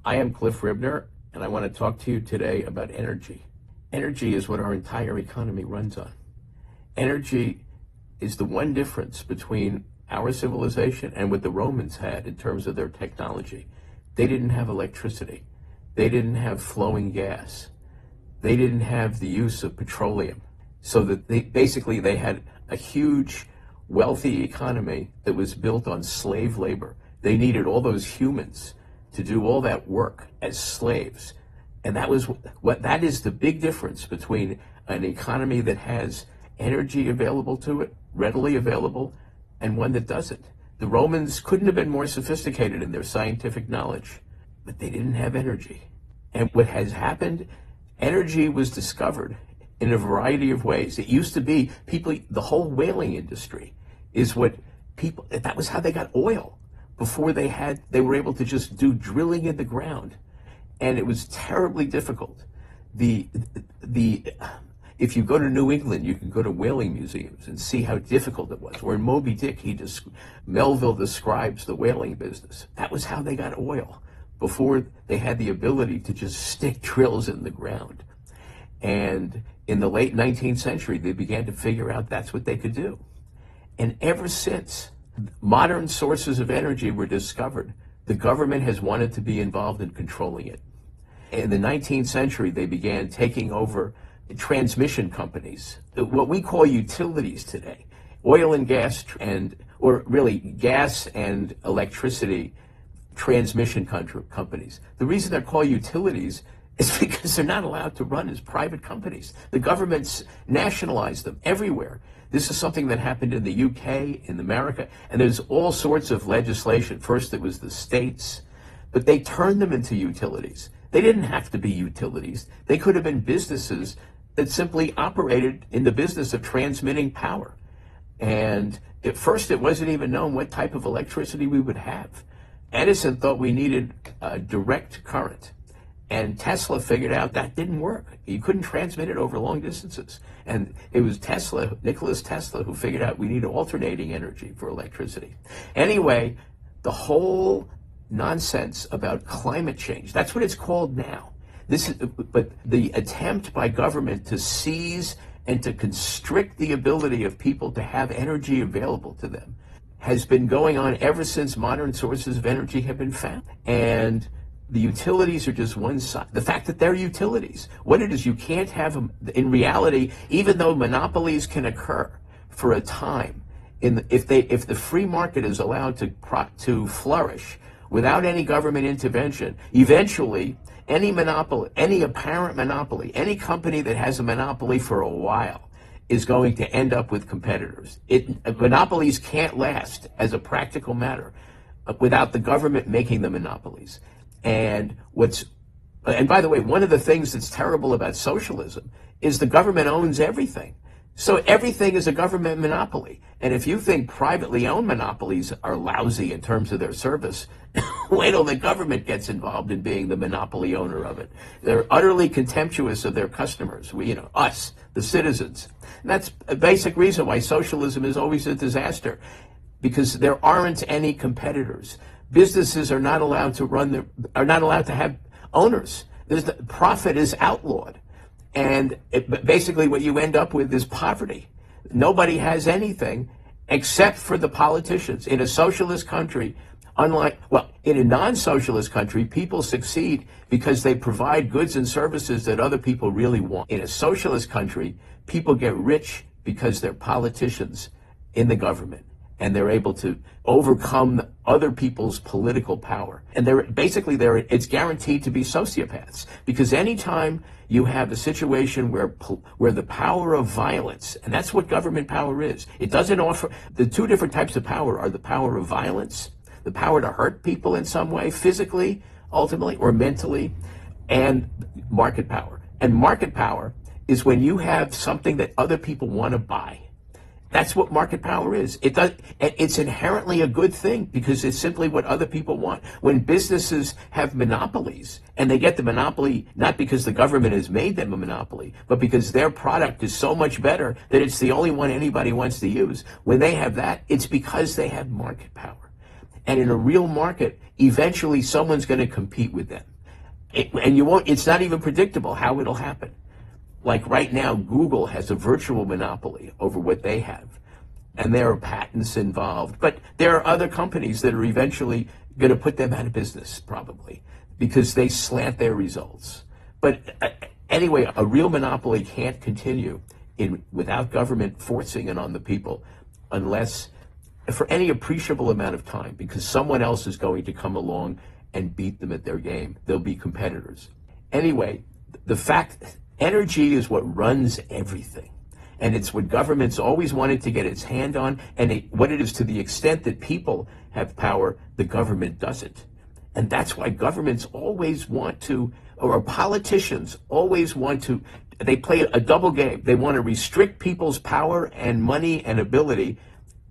I am Cliff Ribner, and I want to talk to you today about energy. Energy is what our entire economy runs on. Energy is the one difference between our civilization and what the Romans had in terms of their technology. They didn't have electricity. They didn't have flowing gas. They didn't have the use of petroleum. So that they had a huge, wealthy economy that was built on slave labor. They needed all those humans to do all that work as slaves. And that is the big difference between an economy that has energy available to it, readily available, and one that doesn't. The Romans couldn't have been more sophisticated in their scientific knowledge, but they didn't have energy. And what has happened, energy was discovered in a variety of ways. It used to be the whole whaling industry that was how they got oil. Before they were able to just do drilling in the ground, and it was terribly difficult. If you go to New England, you can go to whaling museums and see how difficult it was. Or in Moby Dick, Melville describes the whaling business. That was how they got oil before they had the ability to just stick drills in the ground. And in the late 19th century, they began to figure out that's what they could do. And ever since modern sources of energy were discovered, the government has wanted to be involved in controlling it. In the 19th century, they began taking over transmission companies, what we call utilities today, oil and gas, or really gas and electricity transmission companies. The reason they're called utilities is because they're not allowed to run as private companies. The government's nationalized them everywhere. This is something that happened in the UK, in America, and there's all sorts of legislation. First it was the states, but they turned them into utilities. They didn't have to be utilities. They could have been businesses that simply operated in the business of transmitting power. And at first it wasn't even known what type of electricity we would have. Edison thought we needed direct current. And Tesla figured out that didn't work. You couldn't transmit it over long distances. And it was Nikola Tesla, who figured out we need alternating energy for electricity. Anyway, the whole nonsense about climate change, that's what it's called now. But the attempt by government to seize and to constrict the ability of people to have energy available to them has been going on ever since modern sources of energy have been found. And the utilities are just one side. The fact that they're utilities, what it is, you can't have them. In reality, even though monopolies can occur for a time, if the free market is allowed to flourish without any government intervention, eventually any apparent monopoly, any company that has a monopoly for a while is going to end up with competitors. Monopolies can't last as a practical matter without the government making the monopolies. And by the way, one of the things that's terrible about socialism is the government owns everything. So everything is a government monopoly. And if you think privately owned monopolies are lousy in terms of their service, wait till the government gets involved in being the monopoly owner of it. They're utterly contemptuous of their customers, us, the citizens. And that's a basic reason why socialism is always a disaster, because there aren't any competitors. Businesses are not allowed to have owners. Profit is outlawed. And basically what you end up with is poverty. Nobody has anything except for the politicians. In a socialist country, in a non-socialist country, people succeed because they provide goods and services that other people really want. In a socialist country, people get rich because they're politicians in the government, and they're able to overcome other people's political power. And it's guaranteed to be sociopaths, because anytime you have a situation where the power of violence, and that's what government power is, it doesn't offer, the two different types of power are the power of violence, the power to hurt people in some way, physically, ultimately, or mentally, and market power. And market power is when you have something that other people want to buy. That's what market power is. It's inherently a good thing because it's simply what other people want. When businesses have monopolies, and they get the monopoly not because the government has made them a monopoly, but because their product is so much better that it's the only one anybody wants to use. When they have that, it's because they have market power. And in a real market, eventually someone's going to compete with them. And you won't, it's not even predictable how it'll happen. Like right now, Google has a virtual monopoly over what they have. And there are patents involved. But there are other companies that are eventually going to put them out of business, probably, because they slant their results. But anyway, a real monopoly can't continue without government forcing it on the people unless for any appreciable amount of time, because someone else is going to come along and beat them at their game. They'll be competitors. Anyway, the fact, energy is what runs everything. And it's what governments always wanted to get its hand on, and what it is to the extent that people have power, the government doesn't. And that's why governments always want to, or politicians always want to, they play a double game. They want to restrict people's power and money and ability,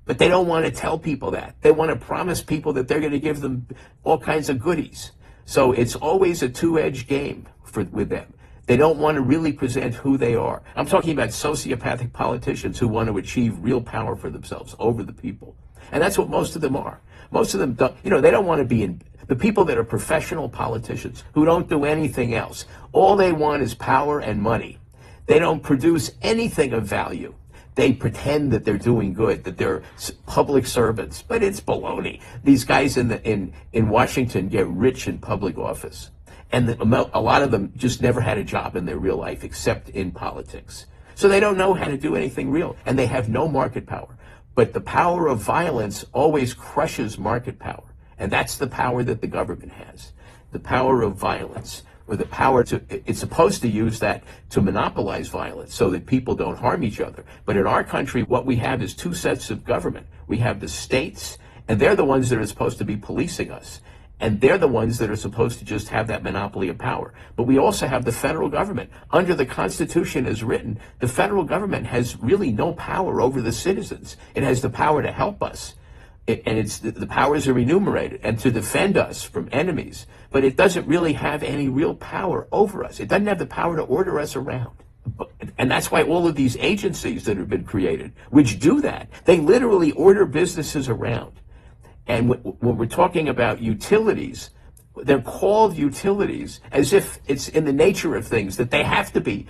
but they don't want to tell people that. They want to promise people that they're going to give them all kinds of goodies. So it's always a two-edged game with them. They don't want to really present who they are. I'm talking about sociopathic politicians who want to achieve real power for themselves over the people. And that's what most of them are. Most of them don't, they don't want to be in, the people that are professional politicians who don't do anything else. All they want is power and money. They don't produce anything of value. They pretend that they're doing good, that they're public servants, but it's baloney. These guys in Washington get rich in public office. And a lot of them just never had a job in their real life except in politics. So they don't know how to do anything real, and they have no market power. But the power of violence always crushes market power, and that's the power that the government has. The power of violence, or the power to, it's supposed to use that to monopolize violence so that people don't harm each other. But in our country, what we have is two sets of government. We have the states, and they're the ones that are supposed to be policing us. And they're the ones that are supposed to just have that monopoly of power. But we also have the federal government. Under the Constitution as written, the federal government has really no power over the citizens. It has the power to help us. And the powers are enumerated, and to defend us from enemies. But it doesn't really have any real power over us. It doesn't have the power to order us around. And that's why all of these agencies that have been created, which do that, they literally order businesses around. And when we're talking about utilities, they're called utilities as if it's in the nature of things that they have to be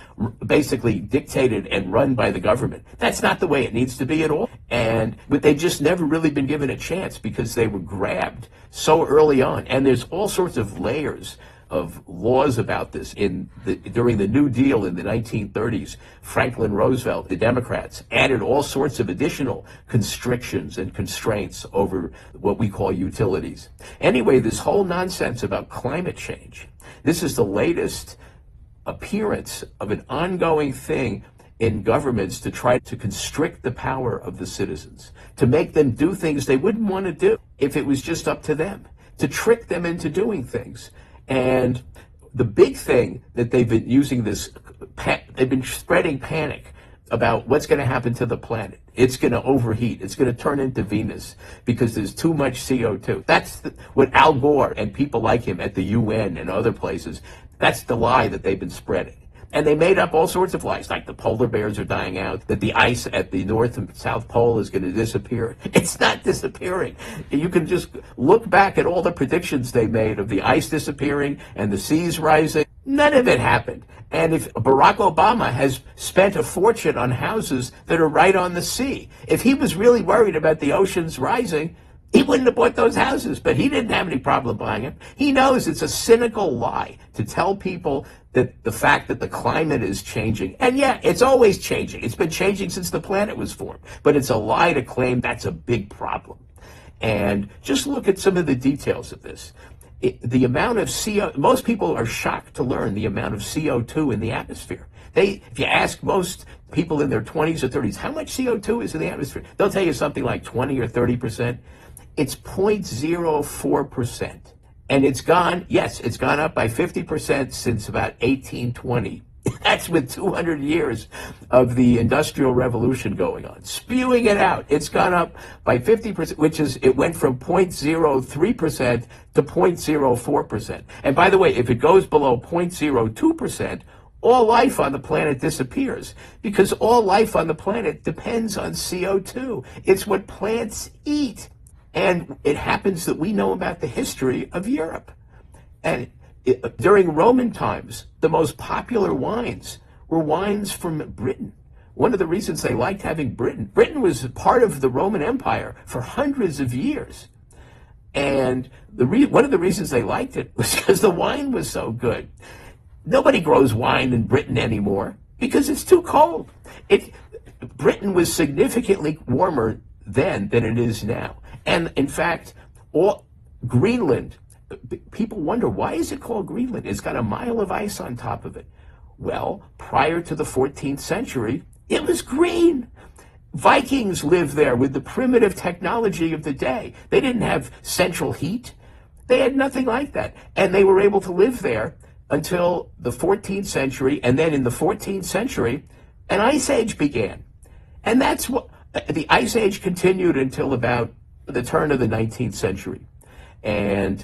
basically dictated and run by the government. That's not the way it needs to be at all. But they've just never really been given a chance because they were grabbed so early on. And there's all sorts of layers of laws about this. During the New Deal in the 1930s, Franklin Roosevelt, the Democrats, added all sorts of additional constrictions and constraints over what we call utilities. Anyway, this whole nonsense about climate change, this is the latest appearance of an ongoing thing in governments to try to constrict the power of the citizens, to make them do things they wouldn't want to do if it was just up to them, to trick them into doing things. And the big thing that they've been using they've been spreading panic about what's going to happen to the planet. It's going to overheat. It's going to turn into Venus because there's too much CO2. That's what Al Gore and people like him at the UN and other places, that's the lie that they've been spreading. And they made up all sorts of lies, like the polar bears are dying out, that the ice at the North and South Pole is going to disappear. It's not disappearing. You can just look back at all the predictions they made of the ice disappearing and the seas rising. None of it happened. And if Barack Obama has spent a fortune on houses that are right on the sea, if he was really worried about the oceans rising, he wouldn't have bought those houses, but he didn't have any problem buying them. He knows it's a cynical lie to tell people that the fact that the climate is changing, and yeah, it's always changing. It's been changing since the planet was formed, but it's a lie to claim that's a big problem. And just look at some of the details of this. The amount of CO, most people are shocked to learn the amount of CO2 in the atmosphere. If you ask most people in their 20s or 30s, how much CO2 is in the atmosphere? They'll tell you something like 20 or 30%. It's 0.04%. And it's gone up by 50% since about 1820. That's with 200 years of the Industrial Revolution going on. Spewing it out. It's gone up by 50%, it went from 0.03% to 0.04%. And by the way, if it goes below 0.02%, all life on the planet disappears because all life on the planet depends on CO2. It's what plants eat. And it happens that we know about the history of Europe. And During Roman times, the most popular wines were wines from Britain. One of the reasons they liked having Britain was part of the Roman Empire for hundreds of years. And one of the reasons they liked it was because the wine was so good. Nobody grows wine in Britain anymore because it's too cold. Britain was significantly warmer then than it is now. And in fact, Greenland, people wonder, why is it called Greenland? It's got a mile of ice on top of it. Well, prior to the 14th century, it was green. Vikings lived there with the primitive technology of the day. They didn't have central heat. They had nothing like that. And they were able to live there until the 14th century. And then in the 14th century, an ice age began. And that's what the ice age continued until about the turn of the 19th century. And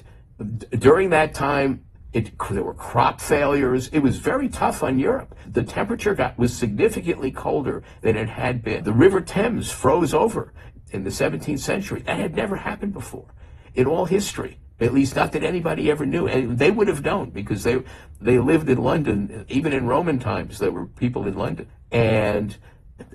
during that time, there were crop failures. It was very tough on Europe. The temperature was significantly colder than it had been. The River Thames froze over in the 17th century. That had never happened before in all history, at least not that anybody ever knew. And they would have known because they lived in London. Even in Roman times, there were people in London.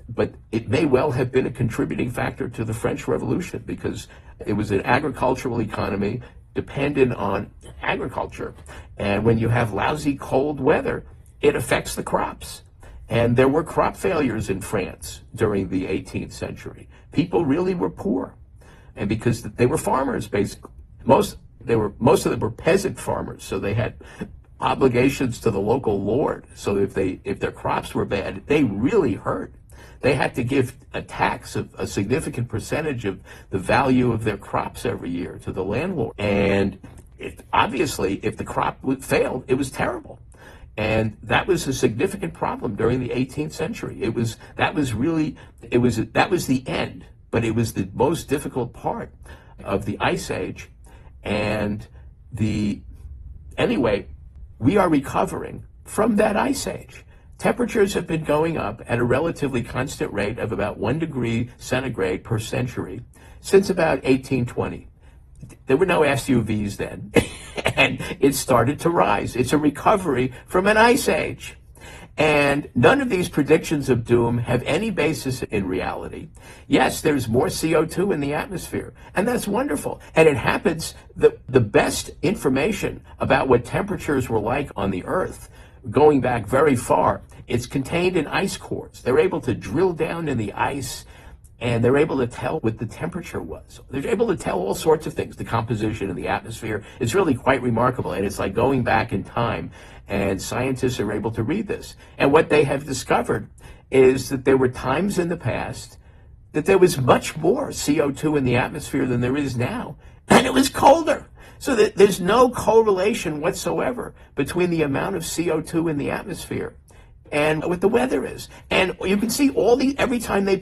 But it may well have been a contributing factor to the French Revolution because it was an agricultural economy dependent on agriculture. And when you have lousy cold weather, it affects the crops. And there were crop failures in France during the 18th century. People really were poor. And because they were farmers, basically. Most of them were peasant farmers, so they had obligations to the local lord. So if their crops were bad, they really hurt. They had to give a tax of a significant percentage of the value of their crops every year to the landlord. And obviously, if the crop failed, it was terrible. And that was a significant problem during the 18th century. That was the end, but it was the most difficult part of the Ice Age. And anyway, we are recovering from that Ice Age. Temperatures have been going up at a relatively constant rate of about 1 degree centigrade per century since about 1820. There were no SUVs then, and it started to rise. It's a recovery from an ice age. And none of these predictions of doom have any basis in reality. Yes, there's more CO2 in the atmosphere, and that's wonderful. And it happens that the best information about what temperatures were like on the Earth, going back very far, it's contained in ice cores. They're able to drill down in the ice, and they're able to tell what the temperature was. They're able to tell all sorts of things, the composition of the atmosphere. It's really quite remarkable, and it's like going back in time, and scientists are able to read this. And what they have discovered is that there were times in the past that there was much more CO2 in the atmosphere than there is now, and it was colder. So that there's no correlation whatsoever between the amount of CO2 in the atmosphere and what the weather is. And you can see every time they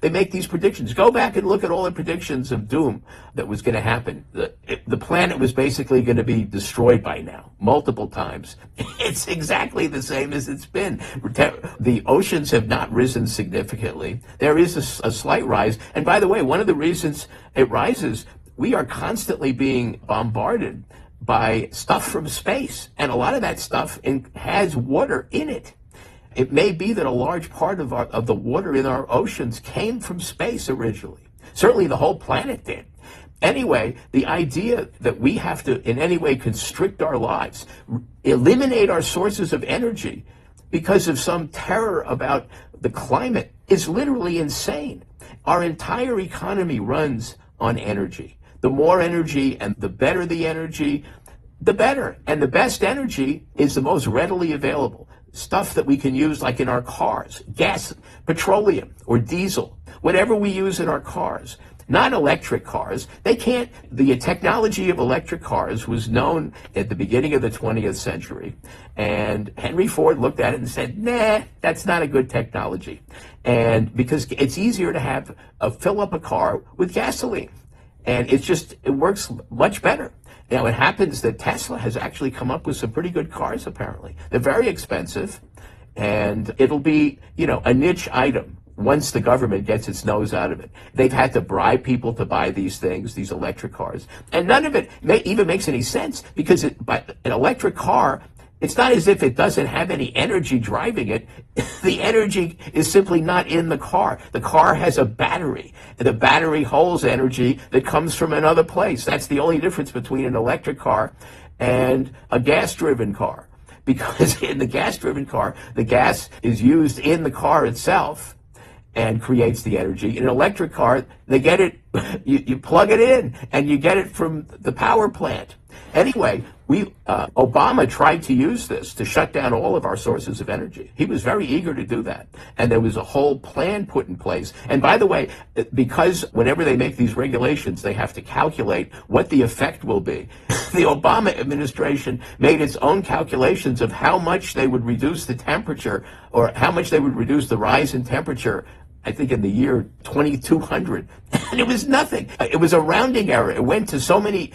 make these predictions. Go back and look at all the predictions of doom that was going to happen. The planet was basically going to be destroyed by now, multiple times. It's exactly the same as it's been. The oceans have not risen significantly. There is a slight rise. And by the way, one of the reasons it rises, we are constantly being bombarded by stuff from space. And a lot of that stuff has water in it. It may be that a large part of the water in our oceans came from space originally. Certainly the whole planet did. Anyway, the idea that we have to in any way constrict our lives, eliminate our sources of energy because of some terror about the climate is literally insane. Our entire economy runs on energy. The more energy and the better the energy, the better. And the best energy is the most readily available. Stuff that we can use like in our cars, gas, petroleum or diesel, whatever we use in our cars, not electric cars. The technology of electric cars was known at the beginning of the 20th century. And Henry Ford looked at it and said, nah, that's not a good technology. And because it's easier to fill up a car with gasoline. And it works much better. Now, it happens that Tesla has actually come up with some pretty good cars, apparently. They're very expensive, and it'll be, a niche item once the government gets its nose out of it. They've had to bribe people to buy these things, these electric cars. And none of it even makes any sense, because an electric car, it's not as if it doesn't have any energy driving it. The energy is simply not in the car. The car has a battery. The battery holds energy that comes from another place. That's the only difference between an electric car and a gas-driven car. Because in the gas-driven car, the gas is used in the car itself and creates the energy. In an electric car, they get it, you plug it in, and you get it from the power plant. Anyway, Obama tried to use this to shut down all of our sources of energy. He was very eager to do that. And there was a whole plan put in place. And by the way, because whenever they make these regulations, they have to calculate what the effect will be. The Obama administration made its own calculations of how much they would reduce the temperature, or how much they would reduce the rise in temperature, I think in the year 2200, and it was nothing. It was a rounding error. It went to so many,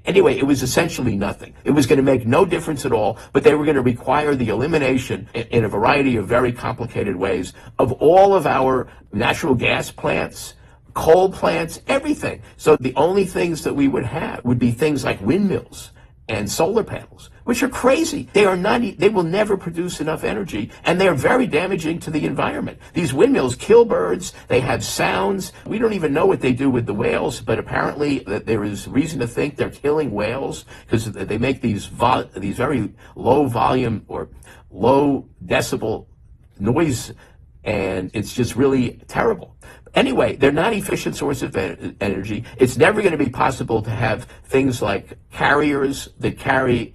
anyway, it was essentially nothing. It was going to make no difference at all, but they were going to require the elimination in a variety of very complicated ways of all of our natural gas plants, coal plants, everything. So the only things that we would have would be things like windmills and solar panels, which are crazy. They will never produce enough energy, and they're very damaging to the environment. These windmills kill birds, they have sounds. We don't even know what they do with the whales, but apparently there is reason to think they're killing whales, because they make these very low volume or low decibel noise, and it's just really terrible. Anyway, they're not efficient source of energy. It's never going to be possible to have things like carriers that carry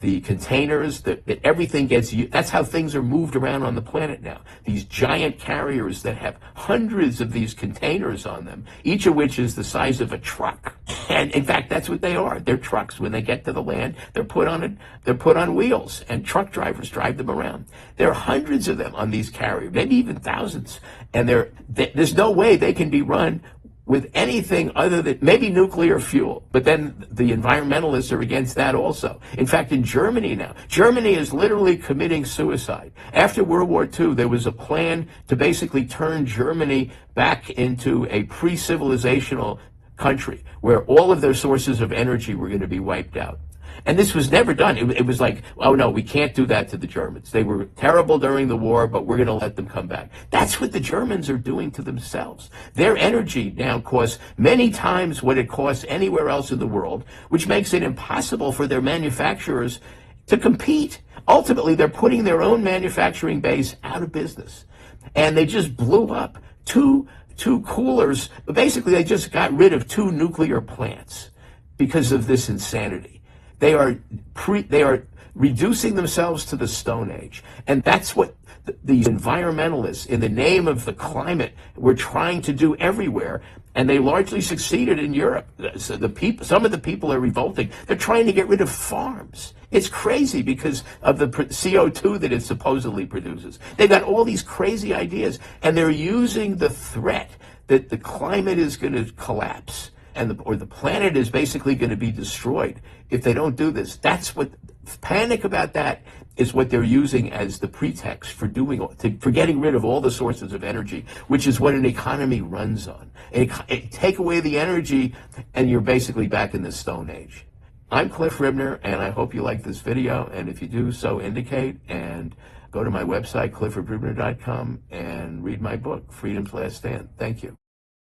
the containers, that everything gets used. That's how things are moved around on the planet now. These giant carriers that have hundreds of these containers on them, each of which is the size of a truck. And in fact, that's what they are. They're trucks. When they get to the land, they're put on wheels, and truck drivers drive them around. There are hundreds of them on these carriers, maybe even thousands. And there's no way they can be run with anything other than maybe nuclear fuel. But then the environmentalists are against that also. In fact, in Germany now, Germany is literally committing suicide. After World War II, there was a plan to basically turn Germany back into a pre-civilizational country where all of their sources of energy were going to be wiped out. And this was never done. It was like, oh no, we can't do that to the Germans. They were terrible during the war, but we're going to let them come back. That's what the Germans are doing to themselves. Their energy now costs many times what it costs anywhere else in the world, which makes it impossible for their manufacturers to compete. Ultimately, they're putting their own manufacturing base out of business. And they just blew up two coolers. Basically, they just got rid of 2 nuclear plants because of this insanity. They are reducing themselves to the Stone Age. And that's what these environmentalists, in the name of the climate, were trying to do everywhere. And they largely succeeded in Europe. So some of the people are revolting. They're trying to get rid of farms. It's crazy because of the CO2 that it supposedly produces. They've got all these crazy ideas, and they're using the threat that the climate is going to collapse, or the planet is basically going to be destroyed if they don't do this. That's what panic about that is what they're using as the pretext for getting rid of all the sources of energy, which is what an economy runs on. Take away the energy, and you're basically back in the Stone Age. I'm Cliff Ribner, and I hope you like this video. And if you do, so indicate, and go to my website, cliffordribner.com, and read my book, Freedom's Last Stand. Thank you.